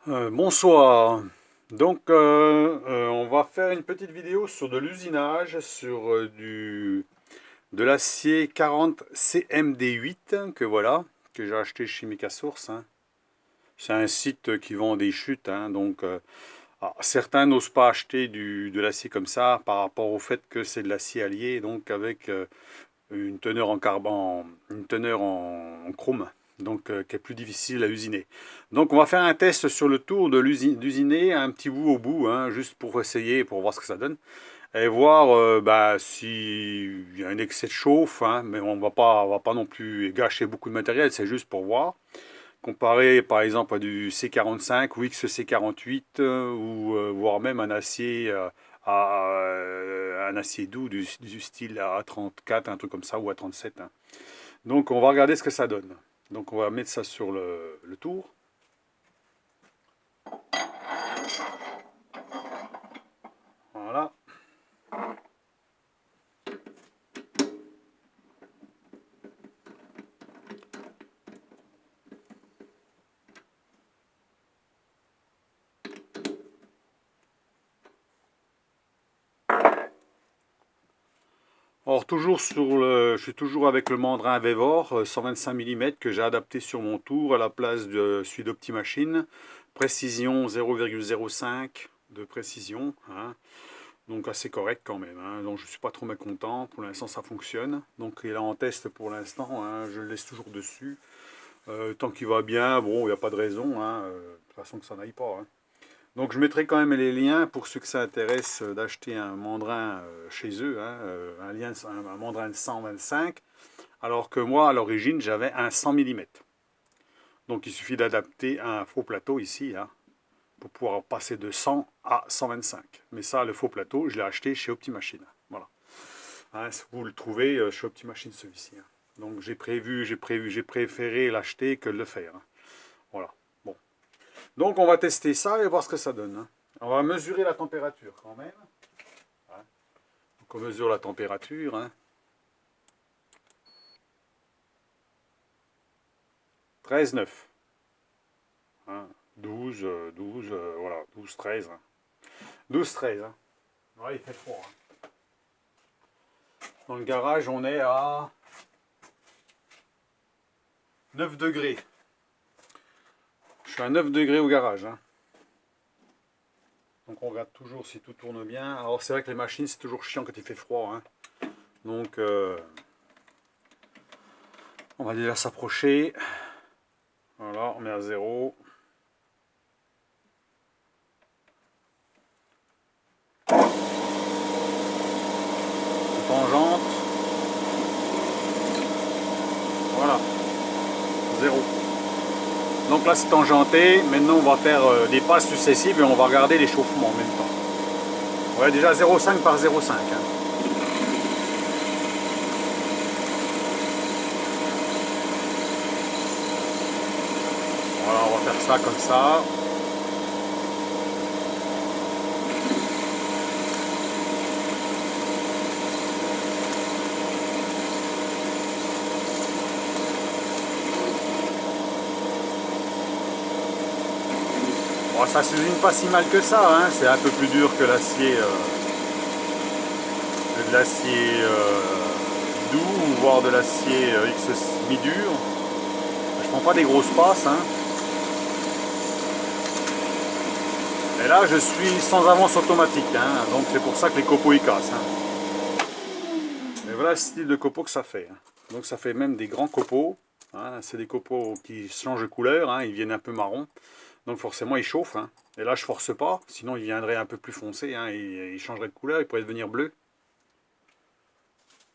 Bonsoir. Donc, on va faire une petite vidéo sur de l'usinage, sur de l'acier 40 CMD8 que voilà, que j'ai acheté chez Mecasource, hein. C'est un site qui vend des chutes, hein, donc certains n'osent pas acheter de l'acier comme ça par rapport au fait que c'est de l'acier allié, donc avec une teneur en carbone, une teneur en chrome, donc qui est plus difficile à usiner. Donc on va faire un test sur le tour de d'usiner un petit bout au bout, hein, juste pour essayer, pour voir ce que ça donne, et voir s'il y a un excès de chauffe, hein, mais on va pas non plus gâcher beaucoup de matériel, c'est juste pour voir. Comparer par exemple à du C45 ou XC48 ou voire même un acier un acier doux du style A34, un truc comme ça, ou A37, hein. Donc on va regarder ce que ça donne. Donc on va mettre ça sur le tour. Voilà. Alors toujours je suis toujours avec le Mandrin Vevor 125 mm que j'ai adapté sur mon tour à la place de celui d'Optimachine. Précision 0,05 de précision, hein. Donc assez correct quand même, hein. Donc je ne suis pas trop mécontent. Pour l'instant ça fonctionne. Donc il est en test pour l'instant, hein. Je le laisse toujours dessus. Tant qu'il va bien, bon, il n'y a pas de raison, hein. De toute façon que ça n'aille pas, hein. Donc je mettrai quand même les liens pour ceux que ça intéresse d'acheter un mandrin chez eux, hein, un mandrin de 125, alors que moi à l'origine j'avais un 100 mm. Donc il suffit d'adapter un faux plateau ici, hein, pour pouvoir passer de 100 à 125. Mais ça, le faux plateau, je l'ai acheté chez Optimachine. Voilà. Hein, vous le trouvez chez Optimachine celui-ci, hein. Donc j'ai préféré l'acheter que de le faire, hein. Voilà. Bon. Donc on va tester ça et voir ce que ça donne, hein. On va mesurer la température quand même, hein. Donc on mesure la température, hein. 13,9. Hein. 12, 12, voilà, 12, 13. Hein. 12, 13. Hein. Ouais, il fait froid, hein. Dans le garage, on est à 9 degrés. Je suis à 9 degrés au garage, hein. Donc on regarde toujours si tout tourne bien. Alors c'est vrai que les machines, c'est toujours chiant quand il fait froid, hein. Donc on va déjà s'approcher. Voilà, on met à 0. Tangente. Voilà, 0. Donc là c'est tangenté. Maintenant on va faire des passes successives et on va regarder l'échauffement en même temps. Ouais, déjà 0,5 par 0,5, hein. Voilà, on va faire ça comme ça. Bon, ça s'usine pas si mal que ça, hein. C'est un peu plus dur que l'acier doux, voire de l'acier X mi-dur. Je prends pas des grosses passes, hein. Et là je suis sans avance automatique, hein. Donc c'est pour ça que les copeaux ils cassent, hein. Et voilà le style de copeaux que ça fait, hein. Donc ça fait même des grands copeaux, hein. C'est des copeaux qui changent de couleur, hein. Ils viennent un peu marron. Donc forcément ils chauffent, hein. Et là je force pas, sinon ils viendraient un peu plus foncés, hein, et ils changeraient de couleur, ils pourraient devenir bleus.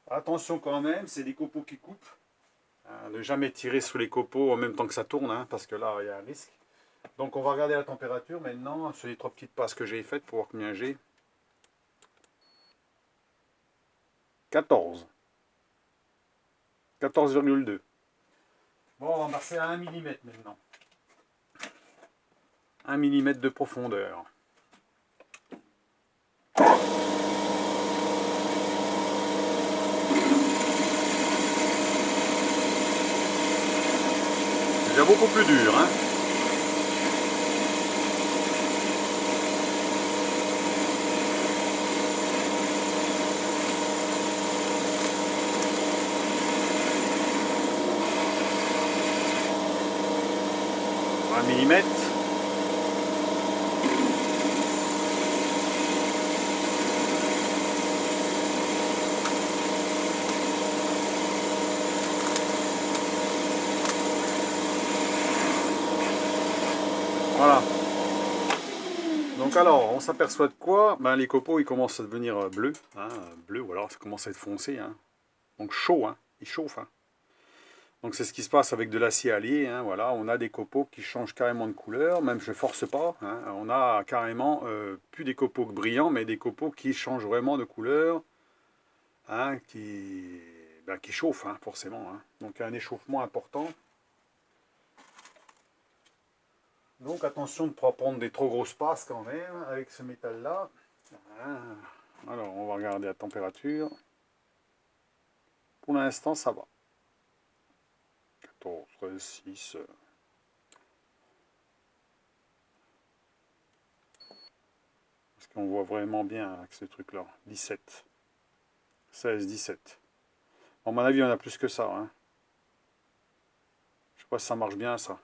Attention quand même, c'est des copeaux qui coupent, hein. Ne jamais tirer sur les copeaux en même temps que ça tourne, hein, parce que là il y a un risque. Donc on va regarder la température maintenant sur les 3 petites passes que j'ai faites pour voir combien j'ai. 14. 14,2. Bon, on va passer à 1 mm maintenant. 1 mm de profondeur. C'est déjà beaucoup plus dur, hein. 1 millimètre. Voilà. Donc alors, on s'aperçoit de quoi? Ben, les copeaux, ils commencent à devenir bleus. Hein, bleus, ou alors ça commence à être foncé. Hein. Donc chaud, hein, ils chauffent. Hein. Donc c'est ce qui se passe avec de l'acier allié. Hein, voilà, on a des copeaux qui changent carrément de couleur, même je ne force pas. Hein, on a carrément plus des copeaux brillants, mais des copeaux qui changent vraiment de couleur, hein, qui chauffent, hein, forcément. Hein. Donc il y a un échauffement important. Donc attention de ne pas prendre des trop grosses passes quand même avec ce métal-là. Alors on va regarder la température. Pour l'instant ça va. 14, 13, 6. Parce qu'on voit vraiment bien avec ce truc-là. 17. 16, 17. À mon avis, il y en a plus que ça. Hein. Je sais pas si ça marche bien ça.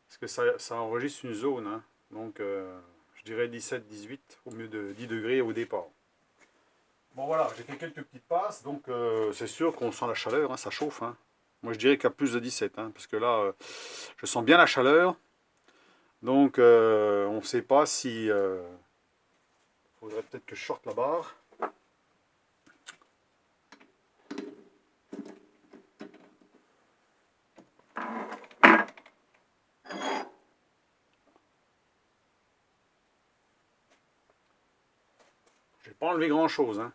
Parce que ça enregistre une zone. Hein. Donc je dirais 17, 18 au mieux de 10 degrés au départ. Bon voilà, j'ai fait quelques petites passes, donc c'est sûr qu'on sent la chaleur, hein, ça chauffe. Hein. Moi je dirais qu'il y a plus de 17, hein, parce que là, je sens bien la chaleur. Donc on ne sait pas si... faudrait peut-être que je sorte la barre. J'ai pas enlevé grand chose. Hein.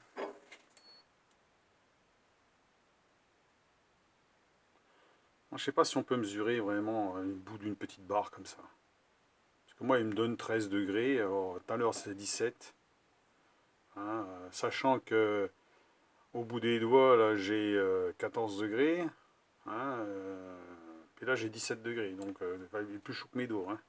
Je sais pas si on peut mesurer vraiment le bout d'une petite barre comme ça. Parce que moi il me donne 13 degrés, alors, tout à l'heure c'est 17. Hein, sachant que au bout des doigts là j'ai 14 degrés. Hein, puis là j'ai 17 degrés, donc il est plus chaud que mes doigts. Hein.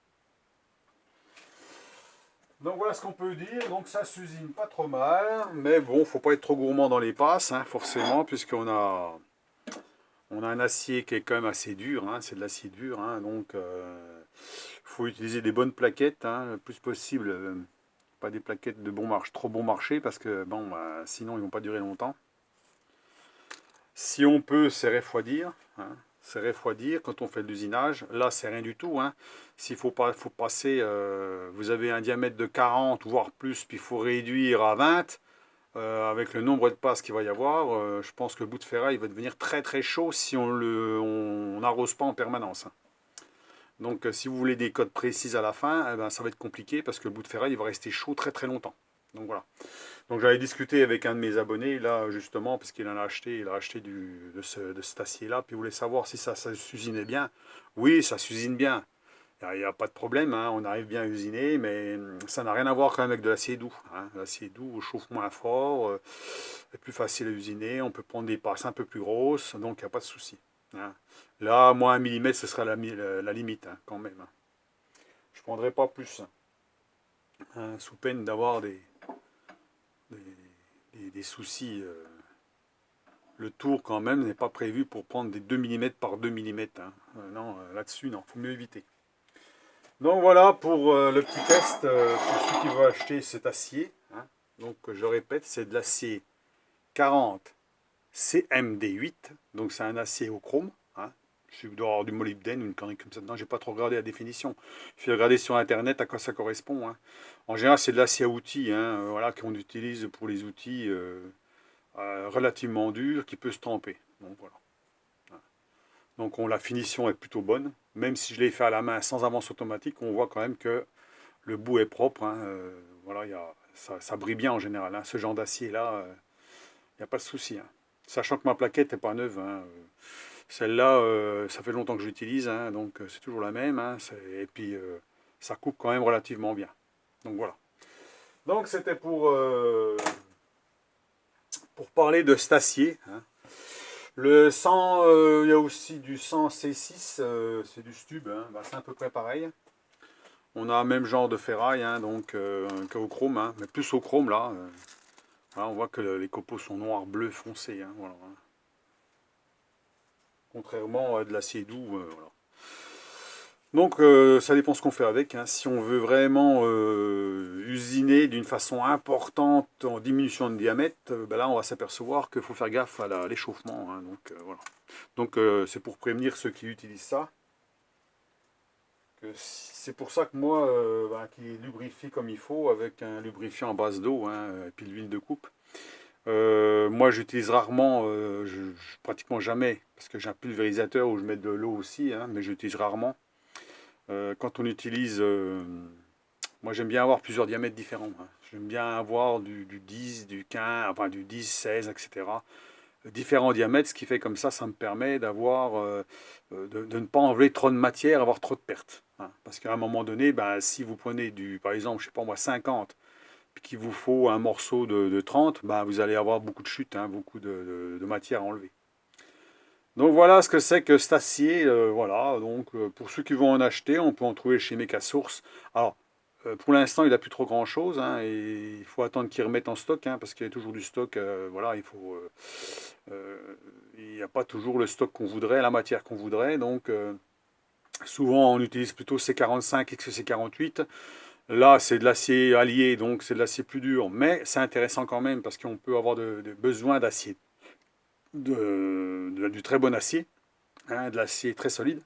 Donc voilà ce qu'on peut dire, donc ça s'usine pas trop mal, mais bon, faut pas être trop gourmand dans les passes, hein, forcément, on a un acier qui est quand même assez dur, hein, c'est de l'acier dur, hein, donc faut utiliser des bonnes plaquettes, hein, le plus possible, pas des plaquettes de trop bon marché, parce que bon, sinon ils vont pas durer longtemps. Si on peut, c'est refroidir, hein, c'est refroidir quand on fait de l'usinage. Là, c'est rien du tout. Hein. S'il faut passer, vous avez un diamètre de 40, voire plus, puis il faut réduire à 20, avec le nombre de passes qu'il va y avoir, je pense que le bout de ferraille va devenir très très chaud si on n'arrose pas en permanence. Hein. Donc si vous voulez des codes précises à la fin, eh ben, ça va être compliqué parce que le bout de ferraille il va rester chaud très très longtemps. Donc voilà. Donc j'avais discuté avec un de mes abonnés là justement parce qu'il en a acheté, il a acheté de cet acier là, puis il voulait savoir si ça s'usinait bien. Oui, ça s'usine bien. Il n'y a pas de problème, hein, on arrive bien à usiner, mais ça n'a rien à voir quand même avec de l'acier doux. Hein. L'acier doux chauffe moins fort, est plus facile à usiner, on peut prendre des passes un peu plus grosses, donc il n'y a pas de souci. Hein. Là, moi, 1 millimètre, ce sera la limite, hein, quand même. Hein. Je ne prendrai pas plus, hein, sous peine d'avoir des soucis. Le tour, quand même, n'est pas prévu pour prendre des 2 millimètres par 2 millimètres. Hein. Non, là-dessus, non, il faut mieux éviter. Donc voilà pour le petit test pour ceux qui veulent acheter cet acier. Hein. Donc je répète, c'est de l'acier 40 CMD8. Donc c'est un acier au chrome. Hein. Il doit avoir du molybdène ou une connerie comme ça. Non, j'ai pas trop regardé la définition. Il faut regarder sur internet à quoi ça correspond. Hein. En général, c'est de l'acier à outils, hein, voilà, qu'on utilise pour les outils relativement durs qui peut se tremper. Donc voilà. Donc la finition est plutôt bonne. Même si je l'ai fait à la main sans avance automatique, on voit quand même que le bout est propre. Hein, voilà, ça brille bien en général. Hein, ce genre d'acier-là, il n'y a pas de souci. Hein. Sachant que ma plaquette n'est pas neuve. Hein, celle-là, ça fait longtemps que je l'utilise. Hein, donc c'est toujours la même. Hein, et puis ça coupe quand même relativement bien. Donc voilà. Donc c'était pour parler de cet acier. Hein. Le sang, il y a aussi du sang C6, c'est du stube, hein, bah, c'est à peu près pareil. On a le même genre de ferraille, hein, donc qu'au chrome, hein, mais plus au chrome là. Voilà, on voit que les copeaux sont noirs, bleus, foncés. Hein, voilà. contrairement à de l'acier doux. Voilà. Donc ça dépend ce qu'on fait avec, hein. Si on veut vraiment usiner d'une façon importante en diminution de diamètre, ben là on va s'apercevoir qu'il faut faire gaffe à l'échauffement, hein. Donc voilà. Donc c'est pour prévenir ceux qui utilisent ça. C'est pour ça que moi, ben, qui lubrifie comme il faut avec un lubrifiant à base d'eau, hein, et puis de l'huile de coupe. Moi j'utilise rarement, pratiquement jamais, parce que j'ai un pulvérisateur où je mets de l'eau aussi, hein, mais j'utilise rarement. Quand on utilise, moi j'aime bien avoir plusieurs diamètres différents, hein. J'aime bien avoir du 10, du 15, enfin du 10, 16, etc. Différents diamètres, ce qui fait comme ça me permet d'avoir, de ne pas enlever trop de matière, avoir trop de pertes, hein. Parce qu'à un moment donné, ben, si vous prenez par exemple, je sais pas moi, 50, puis qu'il vous faut un morceau de 30, ben, vous allez avoir beaucoup de chutes, hein, beaucoup de matière à enlever. Donc voilà ce que c'est que cet acier. Voilà, donc pour ceux qui vont en acheter, on peut en trouver chez Mecasource. Alors, pour l'instant, il n'a plus trop grand-chose, hein, et il faut attendre qu'ils remettent en stock, hein, parce qu'il y a toujours du stock. Voilà, il n'y a pas toujours le stock qu'on voudrait, la matière qu'on voudrait. Donc, souvent, on utilise plutôt C45 que C48. Là, c'est de l'acier allié, donc c'est de l'acier plus dur, mais c'est intéressant quand même parce qu'on peut avoir besoin d'acier, du très bon acier, hein, de l'acier très solide,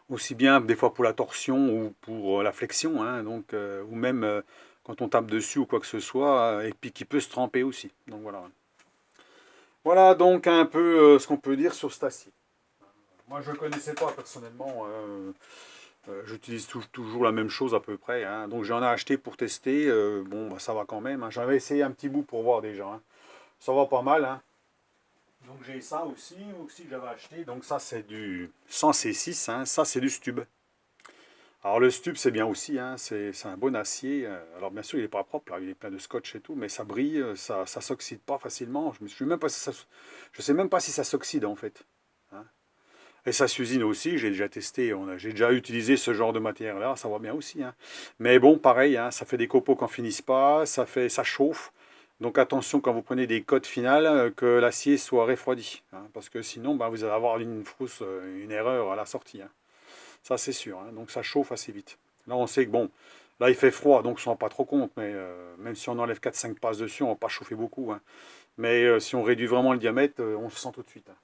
aussi bien des fois pour la torsion ou pour la flexion, hein, donc, ou même quand on tape dessus ou quoi que ce soit, et puis qui peut se tremper aussi. Donc voilà. Voilà donc un peu ce qu'on peut dire sur cet acier. Moi je ne connaissais pas personnellement, j'utilise toujours la même chose à peu près, hein. Donc j'en ai acheté pour tester, bon bah, ça va quand même, hein. J'avais essayé un petit bout pour voir déjà, hein. Ça va pas mal, hein. Donc j'ai ça aussi que j'avais acheté. Donc ça c'est du 100 C6, hein. Ça c'est du Stub. Alors le Stub c'est bien aussi, hein. C'est un bon acier. Alors bien sûr il n'est pas propre, là. Il est plein de scotch et tout, mais ça brille, ça s'oxyde pas facilement. Je sais même pas si ça s'oxyde en fait, hein. Et ça s'usine aussi, j'ai déjà testé, j'ai déjà utilisé ce genre de matière-là, ça va bien aussi, hein. Mais bon, pareil, hein, ça fait des copeaux qui n'en finissent pas, ça chauffe. Donc attention quand vous prenez des cotes finales, que l'acier soit refroidi, hein, parce que sinon bah, vous allez avoir une fausse, une erreur à la sortie, hein. Ça c'est sûr, hein. Donc ça chauffe assez vite. Là on sait que bon, là il fait froid, donc on ne se rend pas trop compte, mais même si on enlève 4-5 passes dessus, on ne va pas chauffer beaucoup, hein. Mais si on réduit vraiment le diamètre, on se sent tout de suite, hein.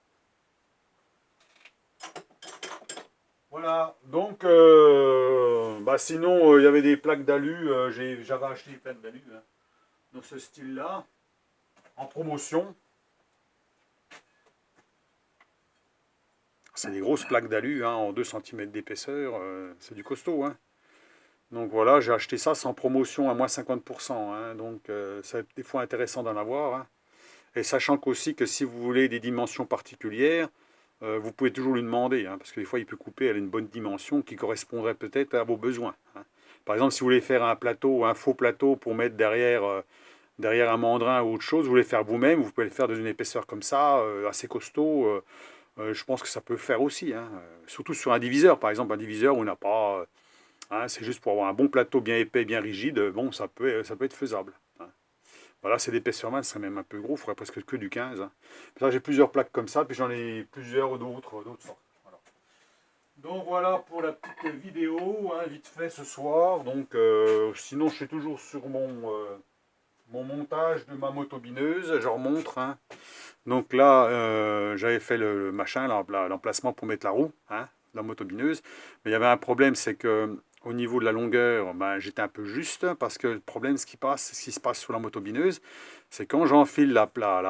Voilà, donc bah sinon il y avait des plaques d'alu, j'avais acheté des plaques d'alu, hein, dans ce style-là, en promotion. C'est des grosses plaques d'alu, hein, en 2 cm d'épaisseur, c'est du costaud, hein. Donc voilà, j'ai acheté ça sans promotion à moins 50%, hein, donc c'est des fois intéressant d'en avoir, hein. Et sachant qu'aussi que si vous voulez des dimensions particulières, vous pouvez toujours lui demander, hein, parce que des fois il peut couper, elle a une bonne dimension qui correspondrait peut-être à vos besoins, hein. Par exemple, si vous voulez faire un plateau, un faux plateau pour mettre derrière un mandrin ou autre chose, vous voulez faire vous-même, vous pouvez le faire dans une épaisseur comme ça, assez costaud. Je pense que ça peut faire aussi, hein. Surtout sur un diviseur, par exemple, un diviseur où on n'a pas, hein, c'est juste pour avoir un bon plateau bien épais, bien rigide, bon, ça peut être faisable, hein. Voilà, c'est d'épaisseur mince, ce serait même un peu gros, il faudrait presque que du 15, hein. Là, j'ai plusieurs plaques comme ça, puis j'en ai plusieurs d'autres sortes. Voilà. Donc voilà pour la petite vidéo, hein, vite fait ce soir. Donc sinon, je suis toujours sur mon montage de ma motobineuse, je remontre, hein. Donc là, j'avais fait le machin, l'emplacement pour mettre la roue, hein, la motobineuse. Mais il y avait un problème, c'est que au niveau de la longueur, ben, j'étais un peu juste, parce que le problème, ce qui se passe sur la motobineuse, c'est quand j'enfile la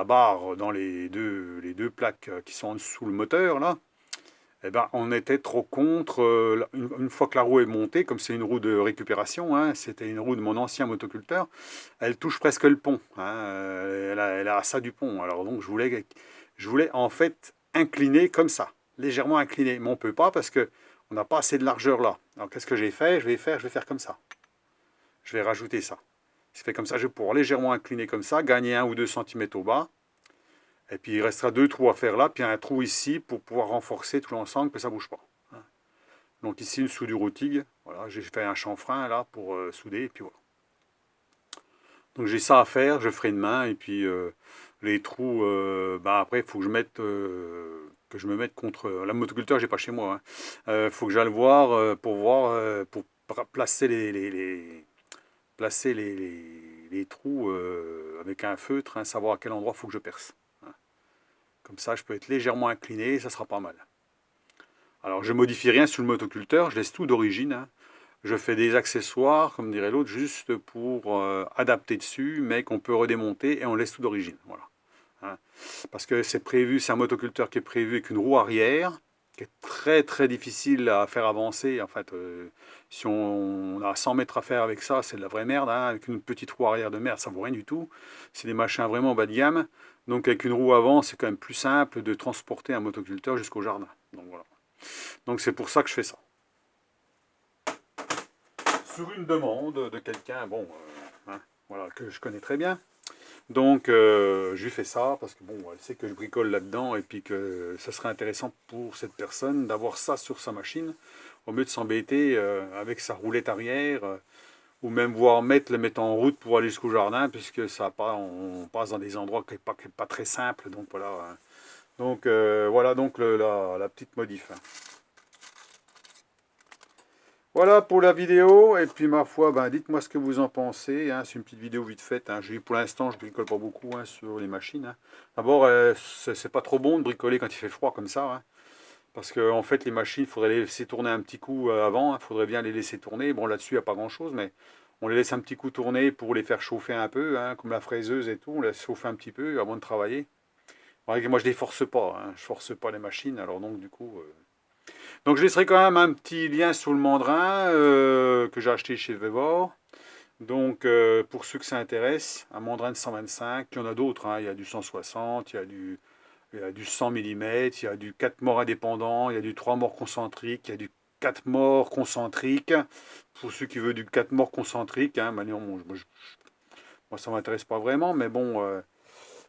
barre dans les deux plaques qui sont en dessous le moteur, là, eh ben, on était trop contre, une fois que la roue est montée, comme c'est une roue de récupération, hein, c'était une roue de mon ancien motoculteur, elle touche presque le pont, hein, elle a ça du pont. Alors donc je voulais en fait incliner comme ça, légèrement incliner, mais on ne peut pas parce que on n'a pas assez de largeur là. Alors qu'est-ce que j'ai fait? Je vais faire comme ça. Je vais rajouter ça. Je fais comme ça, je vais pouvoir légèrement incliner comme ça, gagner 1 ou 2 cm au bas. Et puis il restera 2 trous à faire là, puis un trou ici pour pouvoir renforcer tout l'ensemble, que ça ne bouge pas. Donc ici une soudure au TIG. Voilà, j'ai fait un chanfrein là pour souder, et puis voilà. Donc j'ai ça à faire, je ferai demain, et puis les trous, bah après il faut que je mette que je me mette contre... La motoculteur, j'ai pas chez moi. Faut que j'aille le voir pour voir, pour placer les trous avec un feutre, hein, savoir à quel endroit il faut que je perce. Hein. Comme ça, je peux être légèrement incliné, ça sera pas mal. Alors, je modifie rien sur le motoculteur, je laisse tout d'origine. Hein. Je fais des accessoires, comme dirait l'autre, juste pour adapter dessus, mais qu'on peut redémonter et on laisse tout d'origine. Voilà. Hein. Parce que c'est prévu, c'est un motoculteur qui est prévu avec une roue arrière, qui est très très difficile à faire avancer. En fait, si on a 100 mètres à faire avec ça, c'est de la vraie merde. Hein. Avec une petite roue arrière de merde, ça vaut rien du tout. C'est des machins vraiment bas de gamme. Donc avec une roue avant, c'est quand même plus simple de transporter un motoculteur jusqu'au jardin. Donc voilà. Donc c'est pour ça que je fais ça. Sur une demande de quelqu'un, bon, hein, voilà, que je connais très bien. Donc je lui fais ça parce que bon, elle sait que je bricole là-dedans et puis que ça serait intéressant pour cette personne d'avoir ça sur sa machine au lieu de s'embêter avec sa roulette arrière ou même voir le mettre en route pour aller jusqu'au jardin puisque ça pas, on passe dans des endroits qui n'est pas très simple. Donc voilà. Hein. Donc voilà donc la petite modif. Hein. Voilà pour la vidéo, et puis ma foi, ben, dites-moi ce que vous en pensez, hein. C'est une petite vidéo vite faite, hein. Pour l'instant je ne bricole pas beaucoup hein, sur les machines. Hein. D'abord, c'est pas trop bon de bricoler quand il fait froid comme ça, hein. Parce que en fait les machines, il faudrait les laisser tourner un petit coup avant, il faudrait bien les laisser tourner. Bon là-dessus il n'y a pas grand-chose, mais on les laisse un petit coup tourner pour les faire chauffer un peu, hein, comme la fraiseuse et tout, on les laisse chauffer un petit peu avant de travailler. Ouais, moi je ne les force pas, hein. Je force pas les machines, alors donc du coup... Donc je laisserai quand même un petit lien sur le mandrin que j'ai acheté chez Vevor. Donc pour ceux que ça intéresse, un mandrin de 125, il y en a d'autres, hein. Il y a du 160, il y a du 100 mm, il y a du 4 morts indépendant, il y a du 3 morts concentrique, il y a du 4 morts concentrique. Pour ceux qui veulent du 4 morts concentrique, hein, maintenant, moi ça ne m'intéresse pas vraiment, mais bon,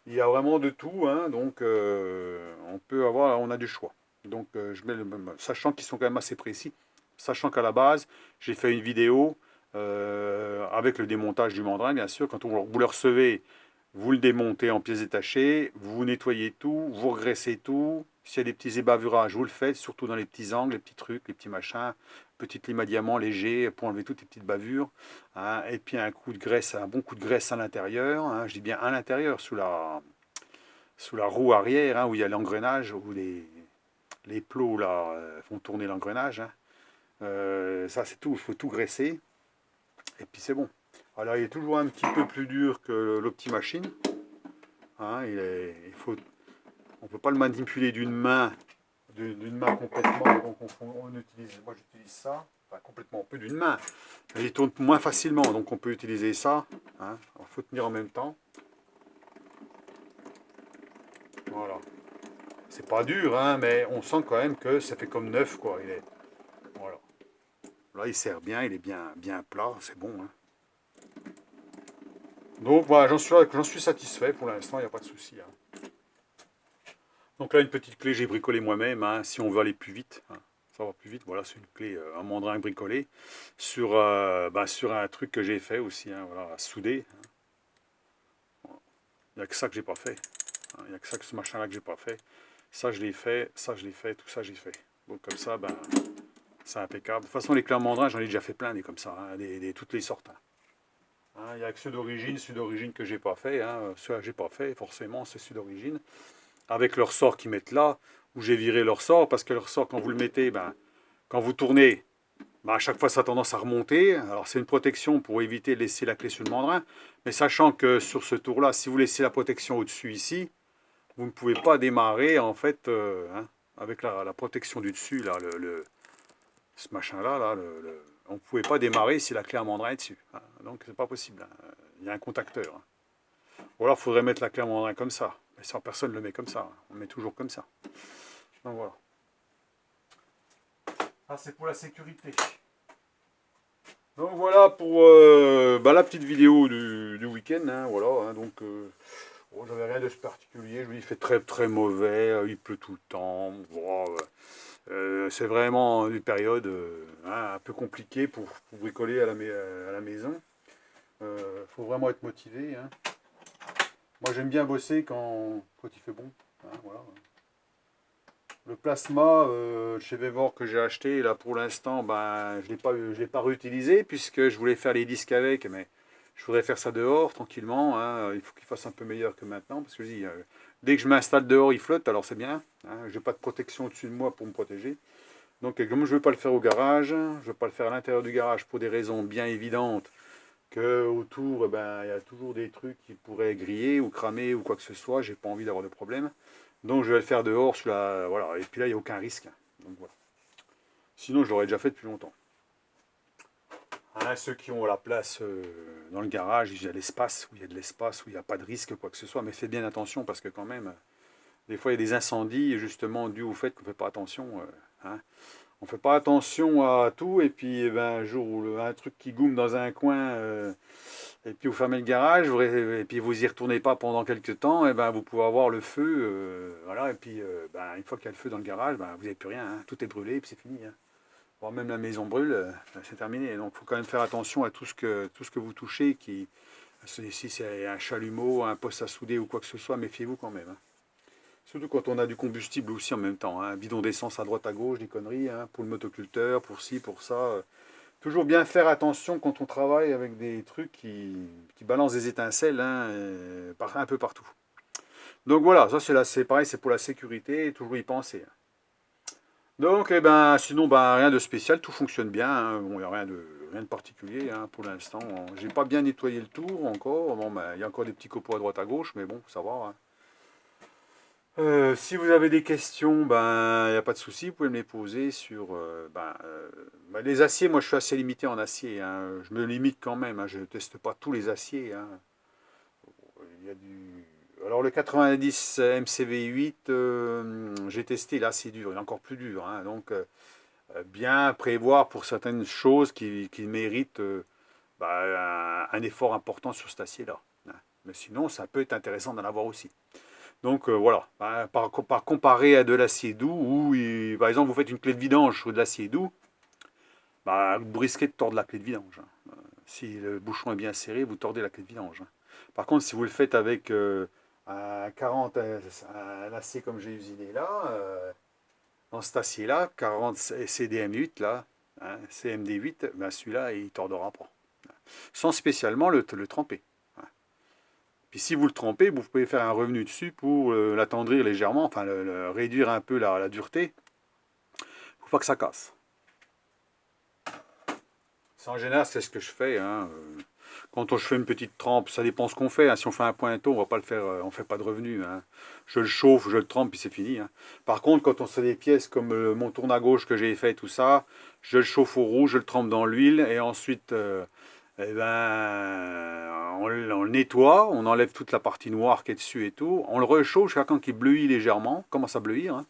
il y a vraiment de tout, hein, donc on peut avoir, on a du choix. Donc je mets sachant qu'ils sont quand même assez précis, sachant qu'à la base, j'ai fait une vidéo avec le démontage du mandrin, bien sûr. Quand vous le recevez, vous le démontez en pièces détachées, vous nettoyez tout, vous regraissez tout. S'il y a des petits ébavurages, vous le faites, surtout dans les petits angles, les petits trucs, les petits machins, petite lime à diamant léger pour enlever toutes les petites bavures. Hein, et puis un coup de graisse, un bon coup de graisse à l'intérieur. Hein, je dis bien à l'intérieur, sous la roue arrière, hein, où il y a l'engrenage, où les plots là, font tourner l'engrenage. Hein. Ça c'est tout, il faut tout graisser. Et puis c'est bon. Alors il est toujours un petit peu plus dur que l'Optimachine. Hein, on ne peut pas le manipuler d'une main complètement. Donc moi j'utilise ça, enfin complètement, on peut d'une main. Mais il tourne moins facilement, donc on peut utiliser ça. Hein. Il faut tenir en même temps. Voilà. C'est pas dur, hein, mais on sent quand même que ça fait comme neuf, quoi. Voilà. Là, il sert bien, il est bien plat, c'est bon. Hein. Donc voilà, j'en suis satisfait pour l'instant, il n'y a pas de souci. Hein. Donc là, une petite clé, j'ai bricolé moi-même, hein, si on veut aller plus vite. Hein. Ça va plus vite, voilà, c'est une clé, un mandrin bricolé, sur un truc que j'ai fait aussi, hein, voilà, à souder. Hein. Voilà. Il n'y a que ça que j'ai pas fait. Hein. Il n'y a que ça, que ce machin-là que j'ai pas fait. Ça, je l'ai fait, ça, je l'ai fait, tout ça, j'ai fait. Donc comme ça, ben, c'est impeccable. De toute façon, les clés en mandrin, j'en ai déjà fait plein, des comme ça, hein, toutes les sortes. Hein. Hein, il n'y a que ceux d'origine que j'ai pas fait. Hein. Ceux que j'ai pas fait, forcément, c'est ceux d'origine. Avec leur sort qu'ils mettent là, où j'ai viré leur sort, parce que leur sort, quand vous le mettez, ben, quand vous tournez, ben, à chaque fois, ça a tendance à remonter. Alors, c'est une protection pour éviter de laisser la clé sur le mandrin. Mais sachant que sur ce tour-là, si vous laissez la protection au-dessus ici, vous ne pouvez pas démarrer, en fait, hein, avec la protection du dessus, là, ce machin-là, là, on ne pouvait pas démarrer si la clé à mandrin est dessus. Hein. Donc, c'est pas possible. Hein. Il y a un contacteur. Hein. Ou alors, il faudrait mettre la clé à mandrin comme ça. Mais sans personne ne le met comme ça. Hein. On le met toujours comme ça. Donc, voilà. Ça, c'est pour la sécurité. Donc, voilà pour la petite vidéo du week-end. Hein, voilà. Hein, donc, bon, j'avais rien de particulier. Je vous dis, il fait très, très mauvais. Il pleut tout le temps. Bon, c'est vraiment une période hein, un peu compliquée pour bricoler à la maison. Faut vraiment être motivé. Hein. Moi j'aime bien bosser quand il fait bon. Hein, voilà. Le plasma chez Vevor que j'ai acheté, là pour l'instant, ben, je l'ai pas réutilisé puisque je voulais faire les disques avec, mais je voudrais faire ça dehors tranquillement, hein. Il faut qu'il fasse un peu meilleur que maintenant parce que je dis, dès que je m'installe dehors, il flotte, alors c'est bien. Hein. Je n'ai pas de protection au-dessus de moi pour me protéger. Donc comme je ne veux pas le faire au garage, je ne veux pas le faire à l'intérieur du garage pour des raisons bien évidentes que autour, eh ben, il y a toujours des trucs qui pourraient griller ou cramer ou quoi que ce soit. J'ai pas envie d'avoir de problème. Donc je vais le faire dehors, voilà. Et puis là, il n'y a aucun risque. Donc voilà. Sinon, je l'aurais déjà fait depuis longtemps. Hein, ceux qui ont la place dans le garage, il y a l'espace, où il y a de l'espace, où il n'y a pas de risque, quoi que ce soit. Mais faites bien attention parce que quand même, des fois, il y a des incendies justement dus au fait qu'on ne fait pas attention. Hein. On ne fait pas attention à tout et puis eh ben, un jour où un truc qui goume dans un coin et puis vous fermez le garage et puis vous y retournez pas pendant quelques temps, et ben, vous pouvez avoir le feu, voilà, et puis ben, une fois qu'il y a le feu dans le garage, ben, vous n'avez plus rien, hein, tout est brûlé et puis c'est fini. Hein. Voire même la maison brûle, ben, c'est terminé. Donc il faut quand même faire attention à tout ce que vous touchez, si c'est un chalumeau, un poste à souder ou quoi que ce soit, méfiez-vous quand même. Hein. Surtout quand on a du combustible aussi en même temps, hein, un bidon d'essence à droite à gauche, des conneries, hein, pour le motoculteur, pour ci, pour ça. Toujours bien faire attention quand on travaille avec des trucs qui balancent des étincelles hein, un peu partout. Donc voilà, ça c'est pareil, c'est pour la sécurité, toujours y penser. Hein. Donc eh ben, sinon ben, rien de spécial, tout fonctionne bien. Hein. Bon, il n'y a rien de particulier hein, pour l'instant. J'ai pas bien nettoyé le tour encore. Bon, ben, il y a encore des petits copeaux à droite à gauche, mais bon, ça va. Hein. Si vous avez des questions, ben il n'y a pas de souci, vous pouvez me les poser sur les aciers. Moi, je suis assez limité en acier. Hein. Je me limite quand même. Hein. Je ne teste pas tous les aciers. Hein. Il y a du... Alors le 90 MCV8, j'ai testé. Là, c'est dur. Il est encore plus dur. Hein. Donc bien prévoir pour certaines choses qui méritent un effort important sur cet acier-là. Hein. Mais sinon, ça peut être intéressant d'en avoir aussi. Donc voilà, par comparer à de l'acier doux, où par exemple vous faites une clé de vidange sur de l'acier doux, vous risquez de tordre la clé de vidange. Hein. Si le bouchon est bien serré, vous tordez la clé de vidange. Hein. Par contre, si vous le faites avec un 40, un acier comme j'ai usiné là, dans cet acier-là, 40 CDM8 là, hein, CMD8, ben celui-là il ne tordera pas. Sans spécialement le tremper. Puis si vous le trempez, vous pouvez faire un revenu dessus pour l'attendrir légèrement, enfin réduire un peu la dureté, pour pas que ça casse. En général, c'est ce que je fais. Hein. Quand je fais une petite trempe, ça dépend ce qu'on fait. Hein. Si on fait un pointeau, on va pas le faire, on fait pas de revenu. Hein. Je le chauffe, je le trempe, puis c'est fini. Hein. Par contre, quand on fait des pièces comme mon tourne à gauche que j'ai fait, tout ça, je le chauffe au rouge, je le trempe dans l'huile, et ensuite, on le nettoie, on enlève toute la partie noire qui est dessus et tout. On le rechauffe jusqu'à quand il bleuit légèrement, commence à bleuir. Hein.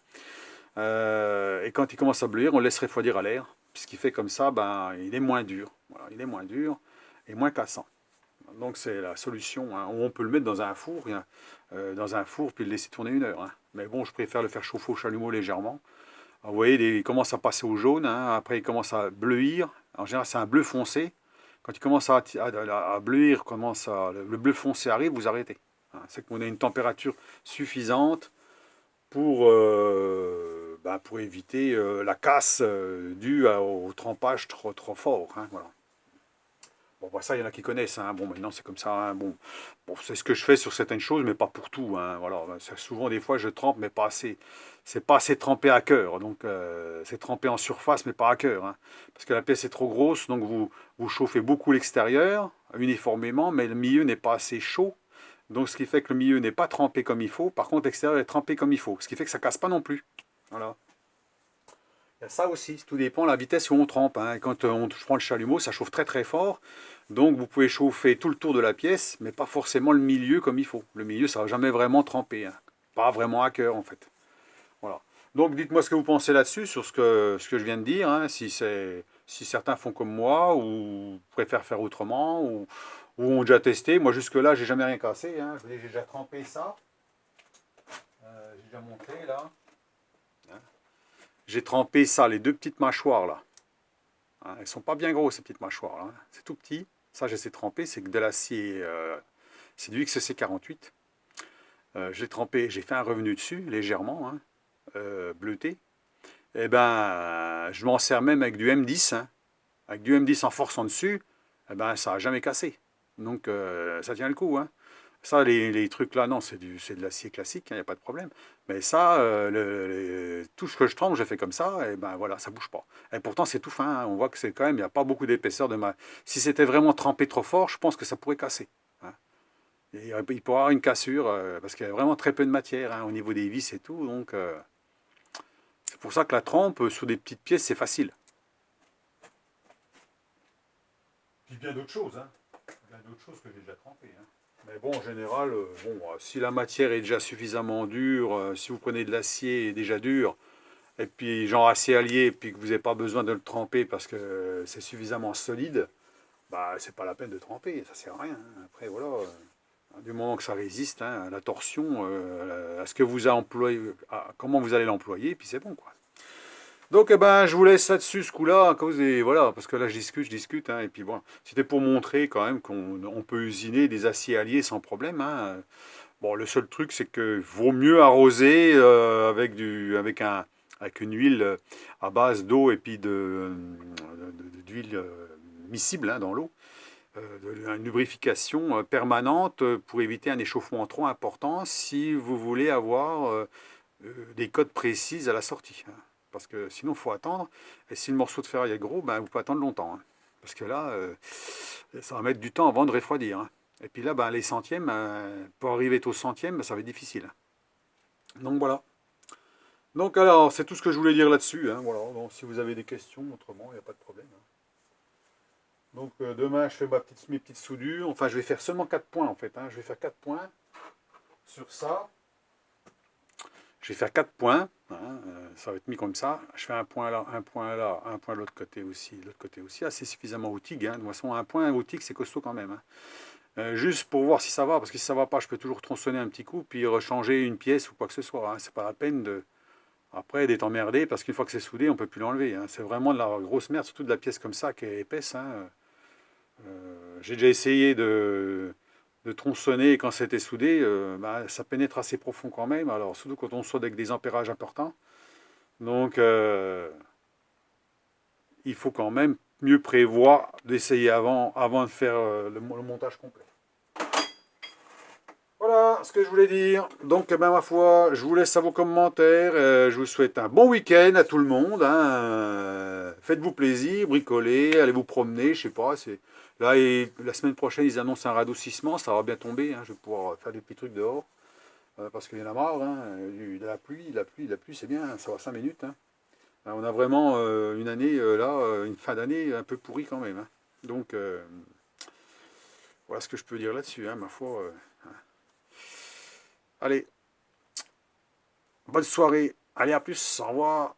Et quand il commence à bleuir, on le laisse refroidir à l'air. Ce qui fait comme ça, il est moins dur. Voilà, il est moins dur et moins cassant. Donc c'est la solution. Hein. On peut le mettre dans un four puis le laisser tourner 1 heure. Hein. Mais bon, je préfère le faire chauffer au chalumeau légèrement. Alors, vous voyez, il commence à passer au jaune. Hein. Après, il commence à bleuir. En général, c'est un bleu foncé. Quand il commence à bleuir, le bleu foncé arrive, vous arrêtez. Hein. C'est qu'on a une température suffisante pour éviter la casse due au trempage trop fort. Hein, voilà. Bon, ça, il y en a qui connaissent. Hein. Bon, maintenant, c'est comme ça. Hein. Bon, c'est ce que je fais sur certaines choses, mais pas pour tout. Hein. Voilà. Souvent, des fois, je trempe, mais pas assez. C'est pas assez trempé à cœur. Donc, c'est trempé en surface, mais pas à cœur. Hein. Parce que la pièce est trop grosse, donc vous chauffez beaucoup l'extérieur, uniformément, mais le milieu n'est pas assez chaud. Donc, ce qui fait que le milieu n'est pas trempé comme il faut. Par contre, l'extérieur est trempé comme il faut. Ce qui fait que ça casse pas non plus. Voilà. Il y a ça aussi, tout dépend de la vitesse où on trempe. Hein. Quand je prends le chalumeau, ça chauffe très très fort. Donc vous pouvez chauffer tout le tour de la pièce, mais pas forcément le milieu comme il faut. Le milieu, ça ne va jamais vraiment tremper. Hein. Pas vraiment à cœur en fait. Voilà. Donc dites-moi ce que vous pensez là-dessus, sur ce que je viens de dire. Hein. Si certains font comme moi, ou préfèrent faire autrement, ou ont déjà testé. Moi jusque-là, j'ai jamais rien cassé. Hein. J'ai déjà trempé ça. J'ai déjà monté là. J'ai trempé ça, les 2 petites mâchoires là. Hein, elles sont pas bien grosses ces petites mâchoires là. Hein. C'est tout petit. Ça j'essaie de tremper, c'est de l'acier, c'est du XC48. J'ai trempé, j'ai fait un revenu dessus légèrement. Hein. bleuté, et ben, je m'en sers même avec du M10, hein. Avec du M10 en forçant dessus, eh ben, ça n'a jamais cassé. Donc ça tient le coup, hein. Ça, les trucs là, non, c'est de l'acier classique, il n'y a pas de problème. Mais ça, tout ce que je trempe, je fais comme ça, et ben voilà, ça bouge pas. Et pourtant, c'est tout fin, hein. On voit que c'est quand même, il n'y a pas beaucoup d'épaisseur de ma. Si c'était vraiment trempé trop fort, je pense que ça pourrait casser, hein. Et il pourrait y avoir une cassure, parce qu'il y a vraiment très peu de matière, hein, au niveau des vis et tout. Donc, c'est pour ça que la trempe, sur des petites pièces, c'est facile. Puis bien d'autres choses, hein. Bien d'autres choses que j'ai déjà trempées, hein. Mais bon, en général, si la matière est déjà suffisamment dure, si vous prenez de l'acier déjà dur, et puis genre acier allié, et puis que vous n'avez pas besoin de le tremper parce que c'est suffisamment solide, bah c'est pas la peine de tremper, ça sert à rien, hein. Après voilà, du moment que ça résiste, hein, à la torsion, à ce que vous avez employé, à comment vous allez l'employer, puis c'est bon quoi. Donc, eh ben, je vous laisse là-dessus, ce coup-là, à cause des... Voilà, parce que là, je discute, hein, et puis bon, c'était pour montrer quand même qu'on peut usiner des aciers alliés sans problème, hein. Bon, le seul truc, c'est que vaut mieux arroser avec une huile à base d'eau et puis d'huile miscible, hein, dans l'eau, une lubrification permanente pour éviter un échauffement trop important si vous voulez avoir des codes précises à la sortie, hein. Parce que sinon, il faut attendre. Et si le morceau de ferraille est gros, ben, vous pouvez attendre longtemps, hein. Parce que là, ça va mettre du temps avant de refroidir, hein. Et puis là, ben, les centièmes, pour arriver au centième, ben, ça va être difficile. Donc voilà. Donc alors, c'est tout ce que je voulais dire là-dessus, hein. Voilà. Donc, si vous avez des questions, autrement, il n'y a pas de problème, hein. Donc demain, je fais mes petites soudures. Enfin, je vais faire seulement 4 points en fait, hein. Je vais faire 4 points sur ça. Je vais faire 4 points, hein, ça va être mis comme ça. Je fais un point là, un point là, un point de l'autre côté aussi. L'autre côté aussi, c'est suffisamment outil, hein. De toute façon, un point outil, c'est costaud quand même, hein. Juste pour voir si ça va, parce que si ça va pas, je peux toujours tronçonner un petit coup, puis rechanger une pièce ou quoi que ce soit, hein. C'est pas la peine après d'être emmerdé, parce qu'une fois que c'est soudé, on peut plus l'enlever, hein. C'est vraiment de la grosse merde, surtout de la pièce comme ça qui est épaisse, hein. J'ai déjà essayé de tronçonner quand c'était soudé, bah, ça pénètre assez profond quand même, alors surtout quand on soude avec des ampérages importants. Donc il faut quand même mieux prévoir d'essayer avant de faire le montage complet. Voilà ce que je voulais dire. Donc, eh ben, ma foi, je vous laisse à vos commentaires. Je vous souhaite un bon week-end à tout le monde, hein. Faites-vous plaisir, bricolez, allez vous promener, je sais pas. Là, et la semaine prochaine, ils annoncent un radoucissement, ça va bien tomber, hein. Je vais pouvoir faire des petits trucs dehors, parce qu'il y en a marre, hein. La pluie, c'est bien, ça va 5 minutes, hein. On a vraiment une année, une fin d'année un peu pourrie quand même, hein. Donc, voilà ce que je peux dire là-dessus, hein, ma foi. Allez, bonne soirée. Allez, à plus. Au revoir.